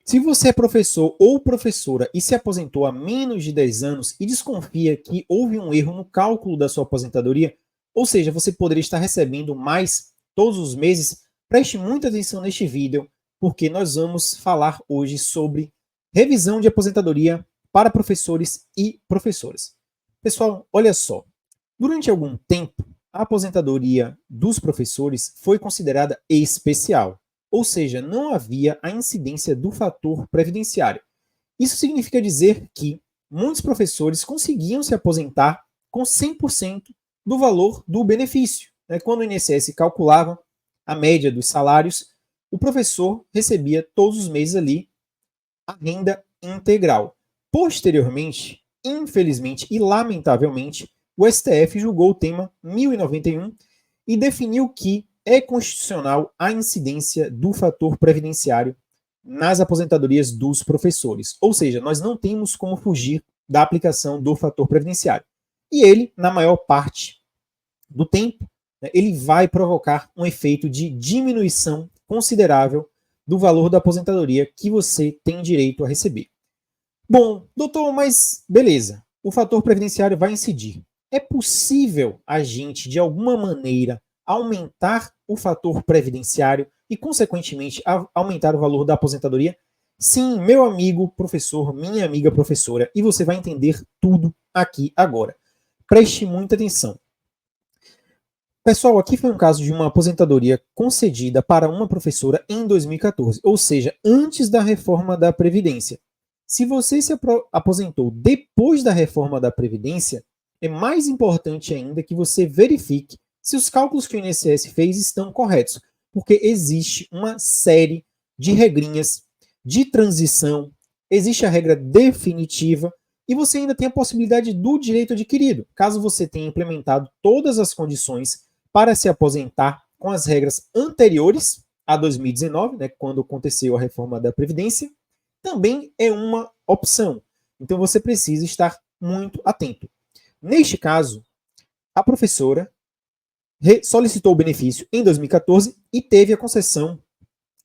Se você é professor ou professora e se aposentou há menos de 10 anos e desconfia que houve um erro no cálculo da sua aposentadoria, ou seja, você poderia estar recebendo mais todos os meses, preste muita atenção neste vídeo, porque nós vamos falar hoje sobre revisão de aposentadoria para professores e professoras. Pessoal, olha só, durante algum tempo, a aposentadoria dos professores foi considerada especial, ou seja, não havia a incidência do fator previdenciário. Isso significa dizer que muitos professores conseguiam se aposentar com 100% do valor do benefício. Quando o INSS calculava a média dos salários, o professor recebia todos os meses ali a renda integral. Posteriormente, infelizmente e lamentavelmente, o STF julgou o tema 1091 e definiu que é constitucional a incidência do fator previdenciário nas aposentadorias dos professores. Ou seja, nós não temos como fugir da aplicação do fator previdenciário. E ele, na maior parte do tempo, ele vai provocar um efeito de diminuição considerável do valor da aposentadoria que você tem direito a receber. Bom, doutor, mas beleza, o fator previdenciário vai incidir. É possível a gente, de alguma maneira, aumentar o fator previdenciário e, consequentemente, aumentar o valor da aposentadoria? Sim, meu amigo professor, minha amiga professora, e você vai entender tudo aqui agora. Preste muita atenção. Pessoal, aqui foi um caso de uma aposentadoria concedida para uma professora em 2014, ou seja, antes da reforma da Previdência. Se você se aposentou depois da reforma da Previdência, é mais importante ainda que você verifique se os cálculos que o INSS fez estão corretos, porque existe uma série de regrinhas de transição, existe a regra definitiva e você ainda tem a possibilidade do direito adquirido, caso você tenha implementado todas as condições para se aposentar com as regras anteriores a 2019, quando aconteceu a reforma da Previdência, também é uma opção. Então você precisa estar muito atento. Neste caso, a professora solicitou o benefício em 2014 e teve a concessão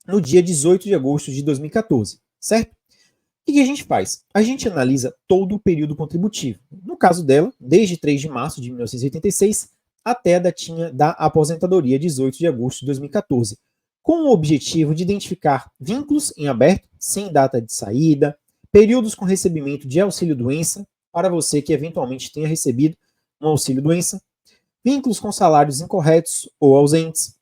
no dia 18 de agosto de 2014, certo? O que a gente faz? A gente analisa todo o período contributivo. No caso dela, desde 3 de março de 1986 até a datinha da aposentadoria, 18 de agosto de 2014, com o objetivo de identificar vínculos em aberto, sem data de saída, períodos com recebimento de auxílio-doença, para você que eventualmente tenha recebido um auxílio-doença, vínculos com salários incorretos ou ausentes,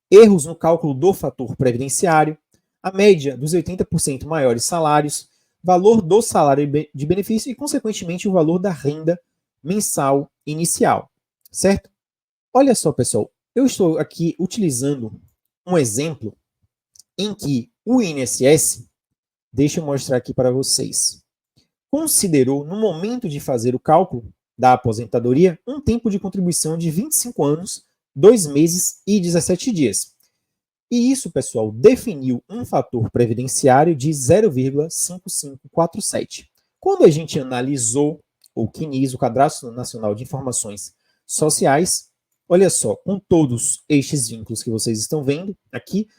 erros no cálculo do fator previdenciário, a média dos 80% maiores salários, valor do salário de benefício e, consequentemente, o valor da renda mensal inicial, certo? Olha só, pessoal, eu estou aqui utilizando um exemplo em que o INSS, deixa eu mostrar aqui para vocês, considerou, no momento de fazer o cálculo da aposentadoria, um tempo de contribuição de 25 anos, 2 meses e 17 dias. E isso, pessoal, definiu um fator previdenciário de 0,5547. Quando a gente analisou o CNIS, o Cadastro Nacional de Informações Sociais, olha só, com todos estes vínculos que vocês estão vendo aqui,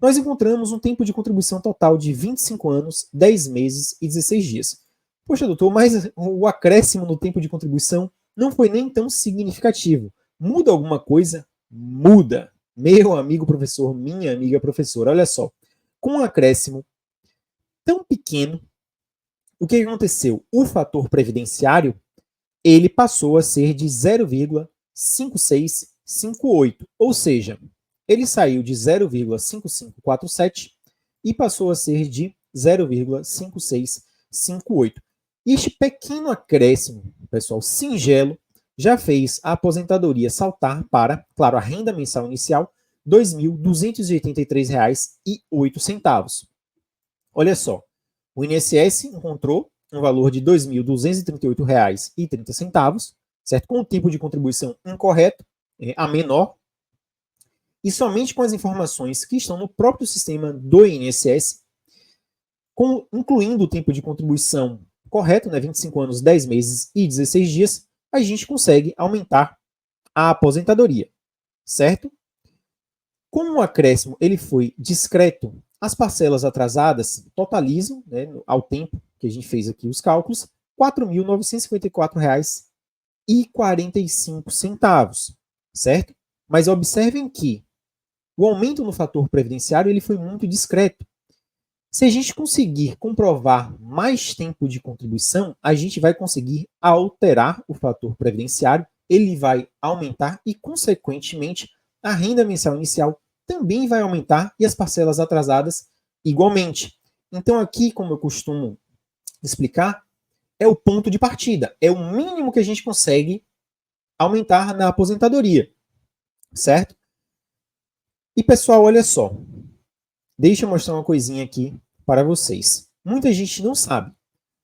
nós encontramos um tempo de contribuição total de 25 anos, 10 meses e 16 dias. Poxa, doutor, mas o acréscimo no tempo de contribuição não foi nem tão significativo. Muda alguma coisa? Muda. Meu amigo professor, minha amiga professora, olha só. Com um acréscimo tão pequeno, o que aconteceu? O fator previdenciário, ele passou a ser de 0,5658, ou seja, ele saiu de 0,5547 e passou a ser de 0,5658. E este pequeno acréscimo, pessoal, singelo, já fez a aposentadoria saltar para, claro, a renda mensal inicial, R$ 2.283,08. Olha só, o INSS encontrou um valor de R$ 2.238,30, certo? Com o tempo de contribuição incorreto, a menor, e somente com as informações que estão no próprio sistema do INSS, incluindo o tempo de contribuição correto, 25 anos, 10 meses e 16 dias, a gente consegue aumentar a aposentadoria, certo? Como o acréscimo ele foi discreto, as parcelas atrasadas totalizam, né, ao tempo que a gente fez aqui os cálculos, R$ 4.954,45, certo? Mas observem que o aumento no fator previdenciário ele foi muito discreto. Se a gente conseguir comprovar mais tempo de contribuição, a gente vai conseguir alterar o fator previdenciário, ele vai aumentar e, consequentemente, a renda mensal inicial também vai aumentar e as parcelas atrasadas igualmente. Então, aqui, como eu costumo explicar, é o ponto de partida, é o mínimo que a gente consegue aumentar na aposentadoria, certo? E, pessoal, olha só, deixa eu mostrar uma coisinha aqui para vocês. Muita gente não sabe,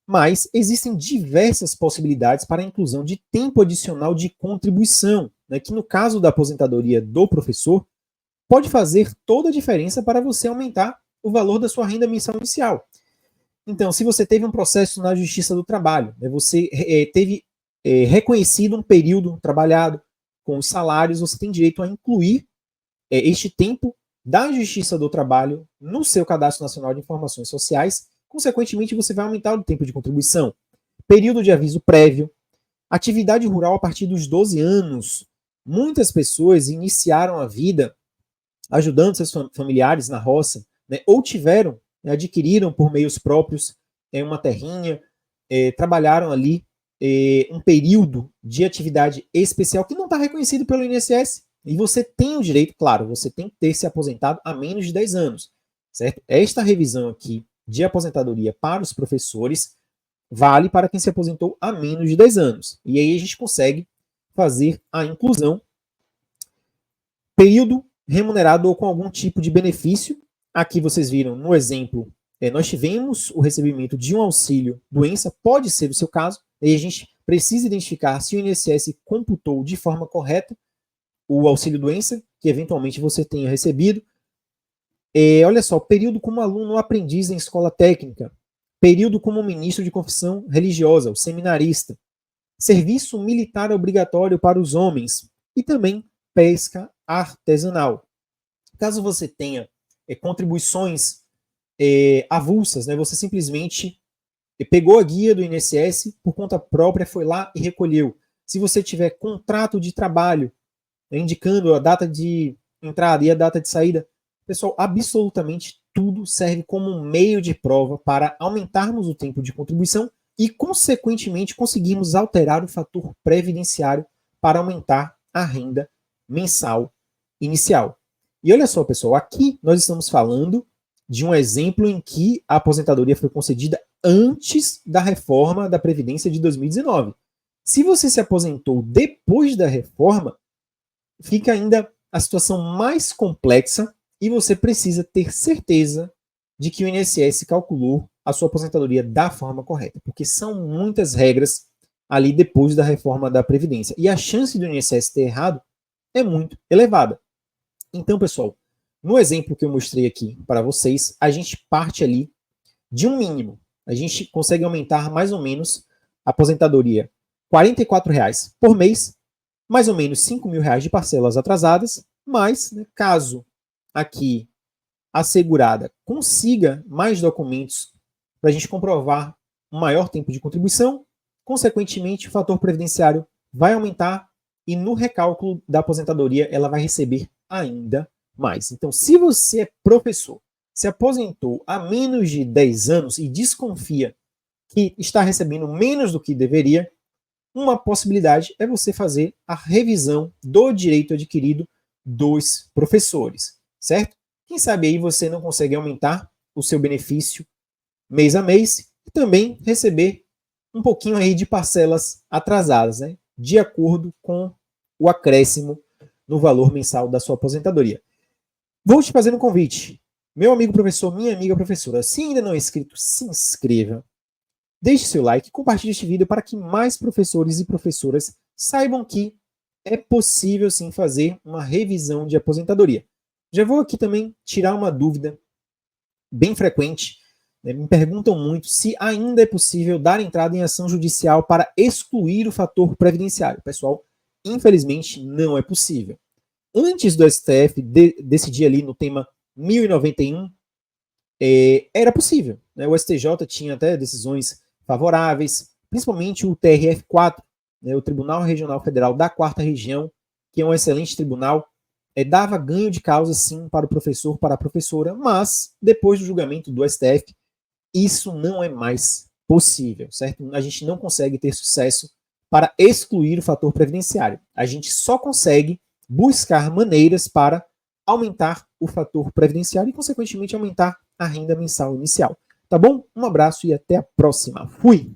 mas existem diversas possibilidades para a inclusão de tempo adicional de contribuição, né, que no caso da aposentadoria do professor, pode fazer toda a diferença para você aumentar o valor da sua renda mensal inicial. Então, se você teve um processo na Justiça do Trabalho, né, você teve reconhecido um período trabalhado com os salários, você tem direito a incluir este tempo da Justiça do Trabalho no seu Cadastro Nacional de Informações Sociais. Consequentemente, você vai aumentar o tempo de contribuição. Período de aviso prévio, atividade rural a partir dos 12 anos. Muitas pessoas iniciaram a vida ajudando seus familiares na roça, né, ou tiveram, adquiriram por meios próprios uma terrinha, trabalharam ali um período de atividade especial que não está reconhecido pelo INSS. E você tem o direito, claro, você tem que ter se aposentado há menos de 10 anos, certo? Esta revisão aqui de aposentadoria para os professores vale para quem se aposentou há menos de 10 anos. E aí a gente consegue fazer a inclusão. Período remunerado ou com algum tipo de benefício. Aqui vocês viram no exemplo, nós tivemos o recebimento de um auxílio doença, pode ser o seu caso, e a gente precisa identificar se o INSS computou de forma correta o auxílio doença, que eventualmente você tenha recebido. Olha só, período como aluno aprendiz em escola técnica, período como ministro de confissão religiosa, o seminarista, serviço militar obrigatório para os homens e também pesca artesanal. Caso você tenha contribuições avulsas, né, você simplesmente pegou a guia do INSS por conta própria, foi lá e recolheu. Se você tiver contrato de trabalho, indicando a data de entrada e a data de saída, pessoal, absolutamente tudo serve como um meio de prova para aumentarmos o tempo de contribuição e, consequentemente, conseguirmos alterar o fator previdenciário para aumentar a renda mensal inicial. E olha só, pessoal, aqui nós estamos falando de um exemplo em que a aposentadoria foi concedida antes da reforma da Previdência de 2019. Se você se aposentou depois da reforma, fica ainda a situação mais complexa e você precisa ter certeza de que o INSS calculou a sua aposentadoria da forma correta, porque são muitas regras ali depois da reforma da Previdência. E a chance do INSS ter errado é muito elevada. Então, pessoal, no exemplo que eu mostrei aqui para vocês, a gente parte ali de um mínimo. A gente consegue aumentar mais ou menos a aposentadoria R$ 44,00 por mês, mais ou menos R$ 5.000 de parcelas atrasadas, mas, né, caso aqui a segurada consiga mais documentos para a gente comprovar um maior tempo de contribuição, consequentemente o fator previdenciário vai aumentar e no recálculo da aposentadoria ela vai receber ainda mais. Então, se você é professor, se aposentou há menos de 10 anos e desconfia que está recebendo menos do que deveria, uma possibilidade é você fazer a revisão do direito adquirido dos professores, certo? Quem sabe aí você não consegue aumentar o seu benefício mês a mês e também receber um pouquinho aí de parcelas atrasadas, né? De acordo com o acréscimo no valor mensal da sua aposentadoria. Vou te fazer um convite. Meu amigo professor, minha amiga professora, se ainda não é inscrito, se inscreva. Deixe seu like, compartilhe este vídeo para que mais professores e professoras saibam que é possível sim fazer uma revisão de aposentadoria. Já vou aqui também tirar uma dúvida bem frequente. Né? Me perguntam muito se ainda é possível dar entrada em ação judicial para excluir o fator previdenciário. Pessoal, infelizmente não é possível. Antes do STF decidir ali no tema 1091, era possível, né? O STJ tinha até decisões favoráveis, principalmente o TRF4, né, o Tribunal Regional Federal da 4ª Região, que é um excelente tribunal, dava ganho de causa sim para o professor, para a professora, mas depois do julgamento do STF, isso não é mais possível, certo? A gente não consegue ter sucesso para excluir o fator previdenciário. A gente só consegue buscar maneiras para aumentar o fator previdenciário e, consequentemente, aumentar a renda mensal inicial. Tá bom? Um abraço e até a próxima. Fui!